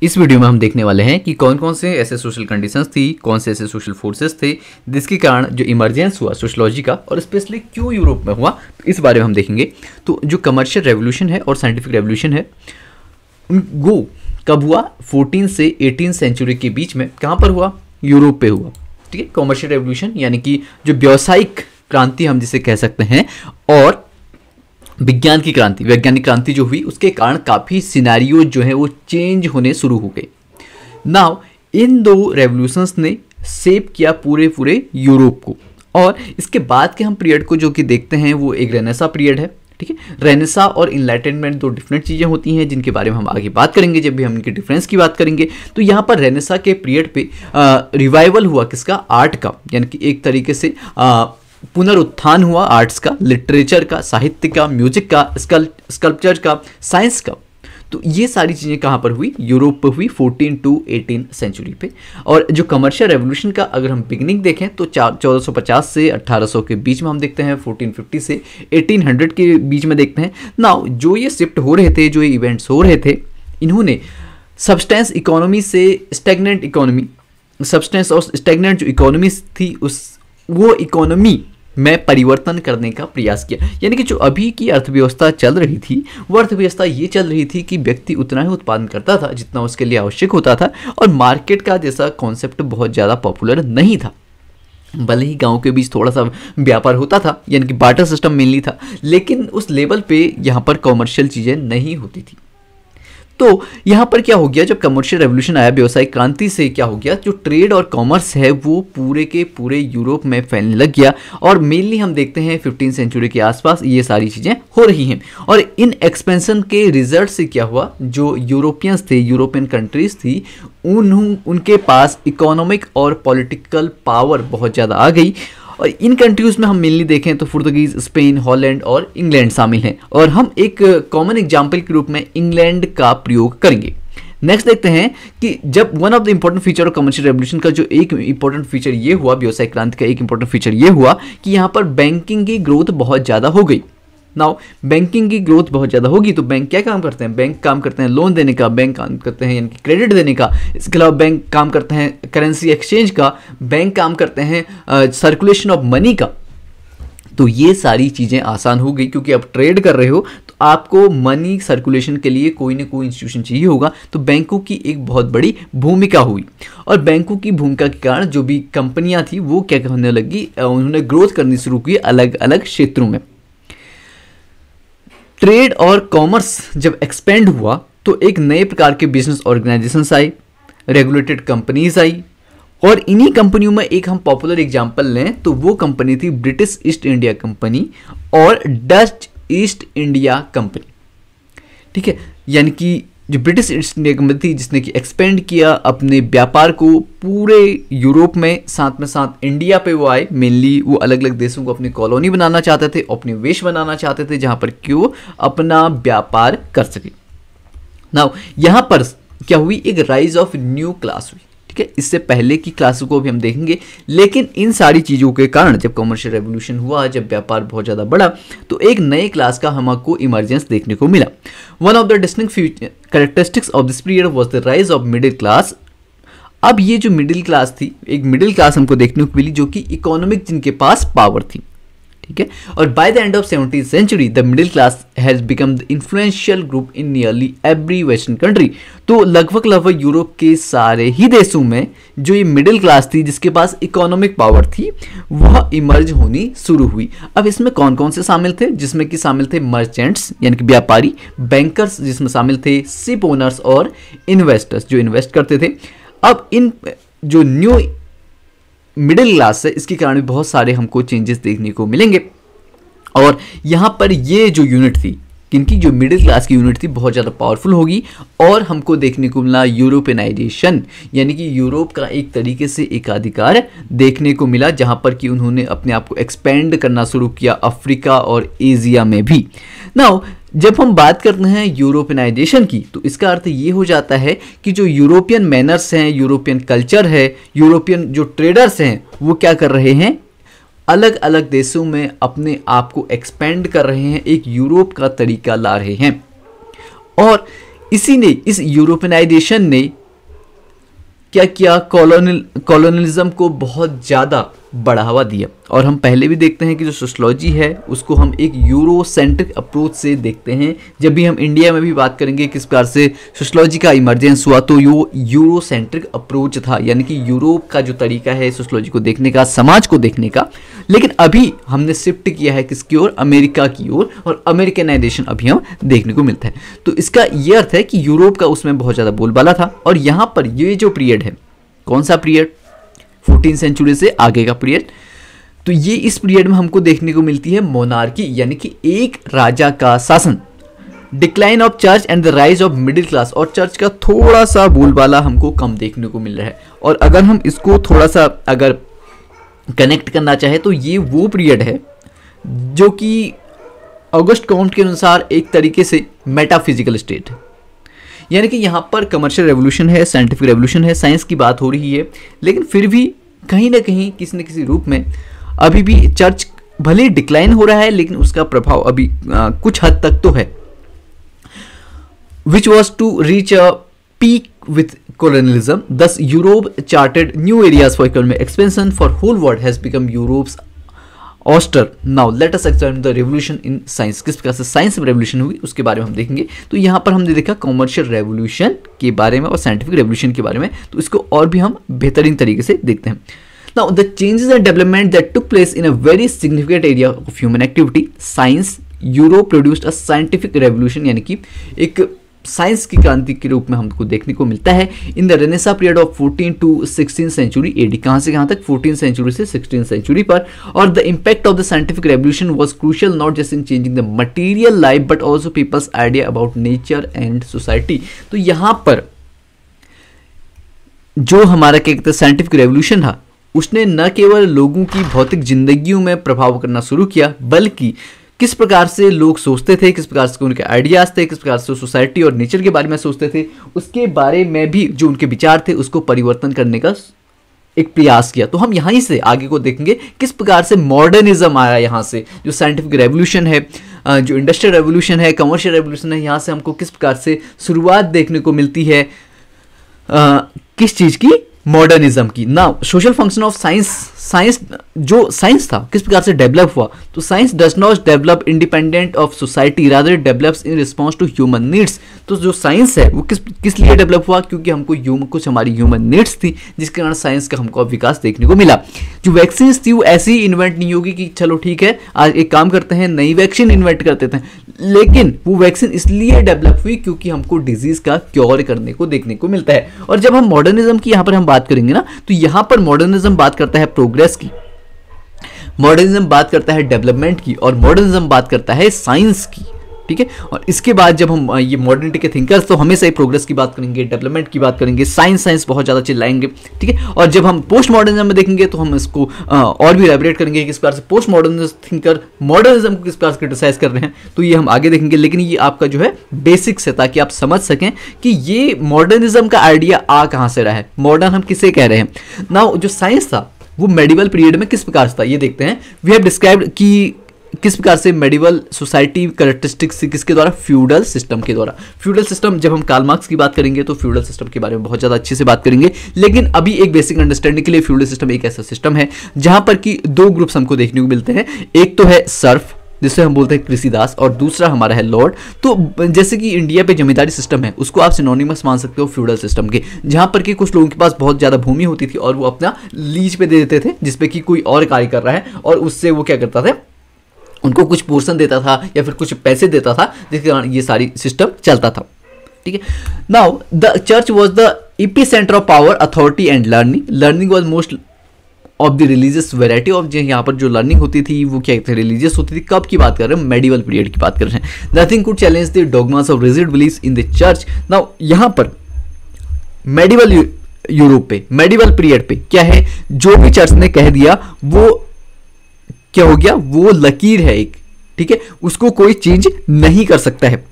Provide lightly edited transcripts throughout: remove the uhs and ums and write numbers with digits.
इस वीडियो में हम देखने वाले हैं कि कौन कौन से ऐसे सोशल कंडीशंस थी, कौन से ऐसे सोशल फोर्सेस थे जिसके कारण जो इमरजेंस हुआ सोशलॉजी का, और स्पेशली क्यों यूरोप में हुआ, तो इस बारे में हम देखेंगे। तो जो कमर्शियल रेवोल्यूशन है और साइंटिफिक रेवोल्यूशन है वो कब हुआ? 14 से 18 सेंचुरी के बीच में। कहाँ पर हुआ? यूरोप पे हुआ। ठीक है, कमर्शियल रेवोल्यूशन यानी कि जो व्यावसायिक क्रांति हम जिसे कह सकते हैं, और विज्ञान की क्रांति, वैज्ञानिक क्रांति जो हुई उसके कारण काफ़ी सिनेरियो जो है वो चेंज होने शुरू हो गए। नाउ इन दो रेवोल्यूशंस ने शेप किया पूरे यूरोप को। और इसके बाद के हम पीरियड को जो कि देखते हैं वो एक रेनेसा पीरियड है। ठीक है, रेनेसा और इनलाइटनमेंट दो डिफरेंट चीज़ें होती हैं जिनके बारे में हम आगे बात करेंगे जब भी हम इनके डिफरेंस की बात करेंगे। तो यहाँ पर रेनेसा के पीरियड पे रिवाइवल हुआ किसका? आर्ट का, यानी कि एक तरीके से पुनरुत्थान हुआ आर्ट्स का, लिटरेचर का, साहित्य का, म्यूजिक का, स्कल्पचर का, साइंस का। तो ये सारी चीज़ें कहाँ पर हुई? यूरोप पर हुई 14 to 18 सेंचुरी पे। और जो कमर्शियल रेवोल्यूशन का अगर हम बिगनिंग देखें तो 1450 से 1800 के बीच में हम देखते हैं, 1450 से 1800 के बीच में देखते हैं। नाउ जो ये शिफ्ट हो रहे थे, जो ये इवेंट्स हो रहे थे, इन्होंने सब्सटेंस इकोनॉमी से स्टैग्नेंट इकोनॉमी, सब्सटेंस और स्टैग्नेंट जो इकोनॉमी थी वो इकोनॉमी में परिवर्तन करने का प्रयास किया। यानी कि जो अभी की अर्थव्यवस्था चल रही थी वो अर्थव्यवस्था ये चल रही थी कि व्यक्ति उतना ही उत्पादन करता था जितना उसके लिए आवश्यक होता था, और मार्केट का जैसा कॉन्सेप्ट बहुत ज़्यादा पॉपुलर नहीं था। भले ही गांव के बीच थोड़ा सा व्यापार होता था, यानी कि बार्टर सिस्टम मेनली था, लेकिन उस लेवल पे यहाँ पर कॉमर्शियल चीज़ें नहीं होती थी। तो यहाँ पर क्या हो गया? जब कमर्शियल रेवोल्यूशन आया, व्यवसायिक क्रांति से क्या हो गया? जो ट्रेड और कॉमर्स है वो पूरे के पूरे यूरोप में फैलने लग गया। और मेनली हम देखते हैं 15 सेंचुरी के आसपास ये सारी चीज़ें हो रही हैं। और इन एक्सपेंशन के रिजल्ट से क्या हुआ? जो यूरोपियंस थे, यूरोपियन कंट्रीज थी, उनके पास इकोनॉमिक और पॉलिटिकल पावर बहुत ज़्यादा आ गई। और इन कंट्रीज में हम मेनली देखें तो पुर्तगीज, स्पेन, हॉलैंड और इंग्लैंड शामिल हैं। और हम एक कॉमन एग्जाम्पल के रूप में इंग्लैंड का प्रयोग करेंगे। नेक्स्ट देखते हैं कि जब one of the important feature of commercial revolution का जो एक इंपॉर्टेंट फीचर ये हुआ, व्यवसायिक क्रांति का एक इंपॉर्टेंट फीचर ये हुआ कि यहाँ पर बैंकिंग की ग्रोथ बहुत ज़्यादा हो गई। नाउ बैंकिंग की ग्रोथ बहुत ज़्यादा होगी तो बैंक क्या काम करते हैं? बैंक काम करते हैं लोन देने का, बैंक काम करते हैं यानी कि क्रेडिट देने का। इसके अलावा बैंक काम करते हैं करेंसी एक्सचेंज का, बैंक काम करते हैं सर्कुलेशन ऑफ मनी का। तो ये सारी चीज़ें आसान हो गई क्योंकि आप ट्रेड कर रहे हो तो आपको मनी सर्कुलेशन के लिए कोई ना कोई इंस्टीट्यूशन चाहिए होगा। तो बैंकों की एक बहुत बड़ी भूमिका हुई, और बैंकों की भूमिका के कारण जो भी कंपनियां थी वो क्या करने लगी? उन्होंने ग्रोथ करनी शुरू की अलग अलग क्षेत्रों में। ट्रेड और कॉमर्स जब एक्सपेंड हुआ तो एक नए प्रकार के बिजनेस ऑर्गेनाइजेशंस आई, रेगुलेटेड कंपनीज आई। और इन्हीं कंपनियों में एक हम पॉपुलर एग्जांपल लें तो वो कंपनी थी ब्रिटिश ईस्ट इंडिया कंपनी और डच ईस्ट इंडिया कंपनी। ठीक है, यानी कि जो ब्रिटिश ईस्ट इंडिया कंपनी थी जिसने कि एक्सपेंड किया अपने व्यापार को पूरे यूरोप में, साथ इंडिया पे वो आए। मेनली वो अलग अलग देशों को अपनी कॉलोनी बनाना चाहते थे, अपने वेश बनाना चाहते थे जहां पर कि वो अपना व्यापार कर सके। नाउ यहाँ पर क्या हुई? एक राइज ऑफ न्यू क्लास हुई। ठीक है, इससे पहले की क्लासों को भी हम देखेंगे, लेकिन इन सारी चीज़ों के कारण जब कमर्शियल रेवोल्यूशन हुआ, जब व्यापार बहुत ज़्यादा बढ़ा, तो एक नए क्लास का हमको इमरजेंस देखने को मिला। One of the distinct characteristics of this period was the rise of middle class. अब ये जो मिडिल क्लास थी, एक मिडिल क्लास हमको देखने को मिली जो कि इकोनॉमिक, जिनके पास पावर थी। ठीक है, और by the end of 17th century the middle class has become the influential group in nearly every western country. तो लगभग यूरोप के सारे ही देशों में जो ये मिडिल क्लास थी जिसके पास इकोनॉमिक पावर थी वह इमर्ज होनी शुरू हुई। अब इसमें कौन कौन से शामिल थे? जिसमें कि शामिल थे मर्चेंट्स यानी कि व्यापारी, बैंकर्स जिसमें शामिल थे शिप ओनर्स, और इन्वेस्टर्स जो इन्वेस्ट करते थे। अब इन जो न्यू मिडिल क्लास है इसके कारण भी बहुत सारे हमको चेंजेस देखने को मिलेंगे। और यहाँ पर ये जो यूनिट थी, किनकी? जो मिडिल क्लास की यूनिट थी, बहुत ज़्यादा पावरफुल होगी। और हमको देखने को मिला यूरोपियनाइजेशन, यानी कि यूरोप का एक तरीके से एकाधिकार देखने को मिला, जहाँ पर कि उन्होंने अपने आप को एक्सपेंड करना शुरू किया अफ्रीका और एशिया में भी। नाउ जब हम बात करते हैं यूरोपियनाइजेशन की तो इसका अर्थ ये हो जाता है कि जो यूरोपियन मैनर्स हैं, यूरोपियन कल्चर है, यूरोपियन जो ट्रेडर्स हैं वो क्या कर रहे हैं? अलग अलग देशों में अपने आप को एक्सपेंड कर रहे हैं, एक यूरोप का तरीका ला रहे हैं। और इसी ने, इस यूरोपियनाइजेशन ने क्या किया, कॉलोनियलिज्म को बहुत ज़्यादा बढ़ावा दिया। और हम पहले भी देखते हैं कि जो सोशलॉजी है उसको हम एक यूरोसेंट्रिक अप्रोच से देखते हैं। जब भी हम इंडिया में भी बात करेंगे किस प्रकार से सोशलॉजी का इमर्जेंस हुआ, तो यूरोसेंट्रिक अप्रोच था, यानी कि यूरोप का जो तरीका है सोशलॉजी को देखने का, समाज को देखने का। लेकिन अभी हमने शिफ्ट किया है किसकी ओर, अमेरिका की ओर, और अमेरिकनाइजेशन अभी हम देखने को मिलता है। तो इसका ये अर्थ है कि यूरोप का उसमें बहुत ज़्यादा बोलबाला था। और यहाँ पर ये जो पीरियड है, कौन सा पीरियड, 14th सेंचुरी से आगे का पीरियड, तो ये इस पीरियड में हमको देखने को मिलती है मोनार्की, यानी कि एक राजा का शासन, decline of church and the rise of middle class. और चर्च का थोड़ा सा बोलबाला हमको कम देखने को मिल रहा है। और अगर हम इसको थोड़ा सा अगर कनेक्ट करना चाहे तो ये वो पीरियड है जो कि ऑगस्ट काउंट के अनुसार एक तरीके से मेटाफिजिकल स्टेट है, यानी कि यहाँ पर कमर्शियल रेवोल्यूशन है, साइंटिफिक रेवोल्यूशन है, साइंस की बात हो रही है, लेकिन फिर भी कहीं ना कहीं किसी न किसी रूप में अभी भी चर्च भले डिक्लाइन हो रहा है, लेकिन उसका प्रभाव अभी कुछ हद तक तो है। Which was to reach a peak with colonialism, thus Europe charted new areas for economic expansion for whole world has become Europe's oyster. Now let us examine the revolution in science. किस प्रकार से science में revolution हुई उसके बारे में हम देखेंगे। तो यहाँ पर हमने देखा कॉमर्शियल रेवोल्यूशन के बारे में और साइंटिफिक रेवोल्यूशन के बारे में, तो इसको और भी हम बेहतरीन तरीके से देखते हैं। Now the changes and development that took place in a very significant area of human activity, science, Europe produced a scientific revolution, यानी कि एक साइंस की क्रांति के रूप में हमको देखने को मिलता है in the renaissance period of 14 to 16 century AD. कहाँ से कहाँ तक, 14 सेंचुरी से 16 सेंचुरी पर। और the impact of the scientific revolution was crucial not just in changing the material life but also people's idea about nature and society. तो यहाँ पर जो हमारा क्या कहते हैं साइंटिफिक रेवोल्यूशन था, उसने न केवल लोगों की भौतिक जिंदगियों में प्रभाव करना शुरू किया, बल्कि किस प्रकार से लोग सोचते थे, किस प्रकार से उनके आइडियाज थे, किस प्रकार से सोसाइटी और नेचर के बारे में सोचते थे, उसके बारे में भी जो उनके विचार थे उसको परिवर्तन करने का एक प्रयास किया। तो हम यहाँ से आगे को देखेंगे किस प्रकार से मॉडर्निज्म आया, यहाँ से जो साइंटिफिक रेवोल्यूशन है, जो इंडस्ट्रियल रेवोल्यूशन है, कमर्शियल रेवोल्यूशन है, यहाँ से हमको किस प्रकार से शुरुआत देखने को मिलती है किस चीज़ की, मॉडर्निज्म की। Now social function of science, science जो साइंस था किस प्रकार से डेवलप हुआ, तो science does not develop independent of society, rather it develops in response to human needs. तो जो साइंस है वो किस लिए डेवलप हुआ, क्योंकि हमको कुछ हमारी ह्यूमन नीड्स थी, जिसके कारण साइंस का हमको विकास देखने को मिला। जो वैक्सीन थी वो ऐसी ही इन्वेंट नहीं होगी कि चलो ठीक है आज एक काम करते हैं नई वैक्सीन इन्वेंट करते थे, लेकिन वो वैक्सीन इसलिए डेवलप हुई क्योंकि हमको डिजीज का क्योर करने को देखने को मिलता है। और जब हम मॉडर्निज्म की यहाँ पर हम बात करेंगे ना, तो यहाँ पर मॉडर्निज्म बात करता है प्रोग्रेस की, मॉडर्निज्म बात करता है डेवलपमेंट की, और मॉडर्निज्म बात करता है साइंस की। ठीक है, और इसके बाद जब हम ये मॉडर्निटी के थिंकर्स तो हमेशा ही प्रोग्रेस की बात करेंगे, डेवलपमेंट की बात करेंगे, साइंस बहुत ज़्यादा चिल्लाएंगे। ठीक है, और जब हम पोस्ट मॉडर्निज्म में देखेंगे तो हम इसको और भी एलैबोरेट करेंगे किस प्रकार से पोस्ट मॉडर्निस्ट थिंकर मॉडर्निज्म को किस प्रकार से क्रिटिसाइज कर रहे हैं, तो ये हम आगे देखेंगे। लेकिन ये आपका जो है बेसिक्स है, ताकि आप समझ सकें कि ये मॉडर्निज्म का आइडिया आ कहाँ से रहा है, मॉडर्न हम किसे कह रहे हैं। नाउ जो साइंस था वो मेडिवल पीरियड में किस प्रकार से था ये देखते हैं। वी हैव डिस्क्राइब्ड कि किस प्रकार से मेडिवल सोसाइटी कैरेक्टरिस्टिक्स किसके द्वारा, फ्यूडल सिस्टम के द्वारा। फ्यूडल सिस्टम जब हम कार्ल मार्क्स की बात करेंगे तो फ्यूडल सिस्टम के बारे में बहुत ज़्यादा अच्छे से बात करेंगे, लेकिन अभी एक बेसिक अंडरस्टैंडिंग के लिए फ्यूडल सिस्टम एक ऐसा सिस्टम है जहां पर कि दो ग्रुप्स हमको देखने को मिलते हैं। एक तो है सर्फ जिसे हम बोलते हैं कृषिदास, और दूसरा हमारा है लॉर्ड। तो जैसे कि इंडिया पे जमींदारी सिस्टम है उसको आप सिनोनिमस मान सकते हो फ्यूडल सिस्टम के, जहां पर कि कुछ लोगों के पास बहुत ज़्यादा भूमि होती थी और वो अपना लीज पे दे देते थे, जिसपे कि कोई और कार्य कर रहा है, और उससे वो क्या करता था, उनको कुछ पोर्शन देता था या फिर कुछ पैसे देता था, जिसके कारण ये सारी सिस्टम चलता था। ठीक है, now the church was the epicentre of power, authority and learning. Learning was most of the religious variety of, यहाँ पर जो लर्निंग होती थी वो क्या कहते हैं, रिलीजियस होती थी। कब की बात कर रहे हैं, मेडिवल पीरियड की बात कर रहे हैं। Nothing could challenge the dogmas of rigid beliefs in the church. Now यहाँ पर मेडिवल यूरोप पे, मेडिवल पीरियड पे क्या है, जो भी चर्च ने कह दिया वो क्या हो गया, वो लकीर है एक, ठीक है, उसको कोई चेंज नहीं कर सकता है।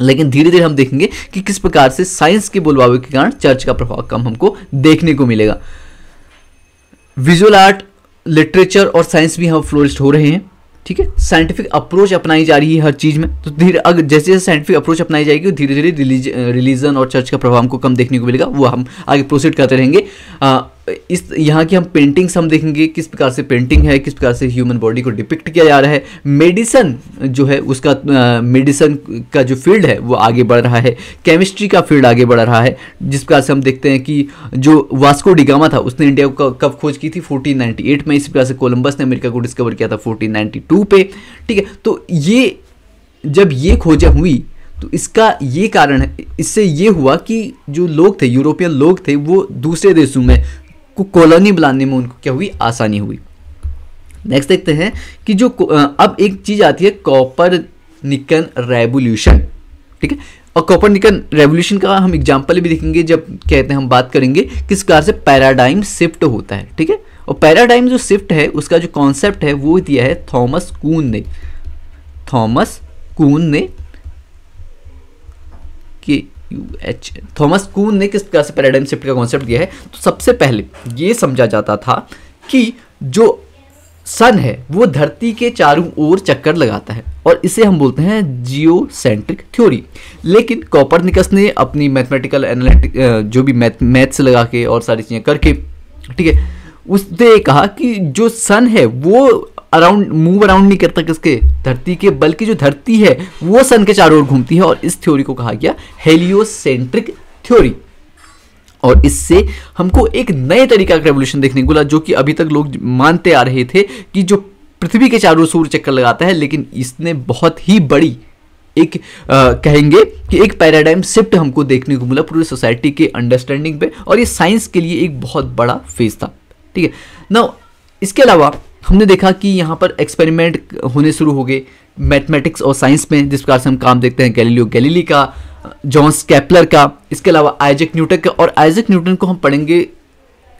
लेकिन धीरे धीरे हम देखेंगे कि किस प्रकार से साइंस के बोलबाले के कारण चर्च का प्रभाव कम हमको देखने को मिलेगा। विजुअल आर्ट, लिटरेचर और साइंस भी हम फ्लोरिश हो रहे हैं। ठीक है, साइंटिफिक अप्रोच अपनाई जा रही है हर चीज़ में। तो धीरे अगर जैसे जैसे साइंटिफिक अप्रोच अपनाई जाएगी धीरे धीरे रिलीजन और चर्च का प्रभाव हमको कम देखने को मिलेगा, वो हम आगे प्रोसीड करते रहेंगे। इस यहाँ की हम पेंटिंग्स हम देखेंगे, किस प्रकार से पेंटिंग है, किस प्रकार से ह्यूमन बॉडी को डिपिक्ट किया जा रहा है। मेडिसन जो है उसका मेडिसन का जो फील्ड है वो आगे बढ़ रहा है, केमिस्ट्री का फील्ड आगे बढ़ रहा है। जिस प्रकार से हम देखते हैं कि जो वास्को डी गामा था उसने इंडिया को कब खोज की थी, 1498 में। इसी प्रकार से कोलंबस ने अमेरिका को डिस्कवर किया था 1492 पे। ठीक है, तो ये जब ये खोजें हुई तो इसका ये कारण है, इससे ये हुआ कि जो लोग थे, यूरोपियन लोग थे, वो दूसरे देशों में को कॉलोनी बनाने में उनको क्या हुई, आसानी हुई। नेक्स्ट देखते हैं कि जो अब एक चीज आती है कोपरनिकन रेवोल्यूशन। ठीक है, और कोपरनिकन रेवोल्यूशन का हम एग्जांपल भी देखेंगे जब कहते हैं हम बात करेंगे किस प्रकार से पैराडाइम शिफ्ट होता है। ठीक है, और पैराडाइम जो शिफ्ट है उसका जो कॉन्सेप्ट है वो दिया है थॉमस कून ने थॉमस कून ने किस प्रकार से पैराडाइम शिफ्ट का कॉन्सेप्ट दिया है। तो सबसे पहले ये समझा जाता था कि जो सन है वो धरती के चारों ओर चक्कर लगाता है और इसे हम बोलते हैं जियोसेंट्रिक थ्योरी। लेकिन कोपरनिकस ने अपनी मैथमेटिकल एनालिटिक जो भी मैथ्स लगा के और सारी चीजें करके, ठीक है, उसने कहा कि जो सन है वो मूव अराउंड नहीं करता किसके, धरती के, बल्कि जो धरती है वो सन के चारों ओर घूमती है। और इस थ्योरी को कहा गया हेलियोसेंट्रिक थ्योरी। और इससे हमको एक नए तरीका का रेवोल्यूशन देखने को मिला, जो कि अभी तक लोग मानते आ रहे थे कि जो पृथ्वी के चारों ओर सूर्य चक्कर लगाता है, लेकिन इसने बहुत ही बड़ी एक कहेंगे कि एक पैराडाइम शिफ्ट हमको देखने को मिला पूरी सोसाइटी के अंडरस्टैंडिंग पे। और ये साइंस के लिए एक बहुत बड़ा फेज था। ठीक है ना, इसके अलावा हमने देखा कि यहाँ पर एक्सपेरिमेंट होने शुरू हो गए मैथमेटिक्स और साइंस में, जिस प्रकार से हम काम देखते हैं गैलीलियो गैलीली का, जॉन्स केपलर का, इसके अलावा आइजैक न्यूटन का। और आइजैक न्यूटन को हम पढ़ेंगे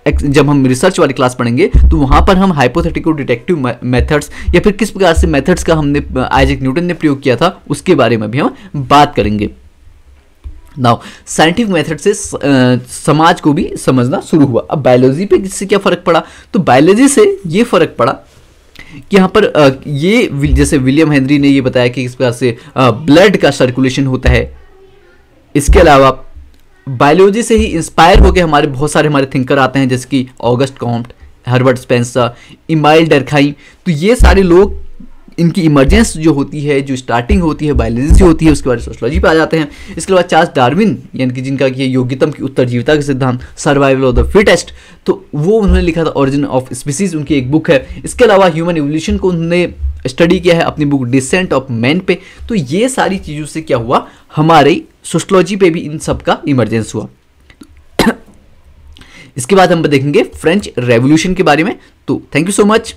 जब हम रिसर्च वाली क्लास पढ़ेंगे तो वहाँ पर हम हाइपोथेटिकल डिटेक्टिव मेथड्स या फिर किस प्रकार से मेथड्स का हमने आइजैक न्यूटन ने प्रयोग किया था उसके बारे में भी हम बात करेंगे। नाउ साइंटिफिक मेथड से समाज को भी समझना शुरू हुआ। अब बायोलॉजी पे इससे क्या फर्क पड़ा, तो बायोलॉजी से ये फर्क पड़ा कि यहाँ पर ये जैसे विलियम हेनरी ने ये बताया कि इस प्रकार से ब्लड का सर्कुलेशन होता है। इसके अलावा बायोलॉजी से ही इंस्पायर होकर हमारे बहुत सारे हमारे थिंकर आते हैं, जैसे कि Auguste Comte, Herbert Spencer, Emile Durkheim. तो ये सारे लोग, इनकी इमर्जेंस जो होती है, जो स्टार्टिंग होती है बायोलॉजी से होती है, उसके बाद सोशियोलॉजी पे आ जाते हैं। इसके बाद चार्ल्स डार्विन, यानी कि जिनका कि योग्यतम की उत्तरजीविता का सिद्धांत, सर्वाइवल ऑफ द फिटेस्ट, तो वो उन्होंने लिखा था ओरिजिन ऑफ स्पीसीज, उनकी एक बुक है। इसके अलावा ह्यूमन इवोल्यूशन को उन्होंने स्टडी किया है अपनी बुक डिसेंट ऑफ मैन पे। तो ये सारी चीज़ों से क्या हुआ, हमारे सोशियोलॉजी पे भी इन सब का इमरजेंस हुआ। इसके बाद हम देखेंगे फ्रेंच रेवोल्यूशन के बारे में। तो थैंक यू सो मच।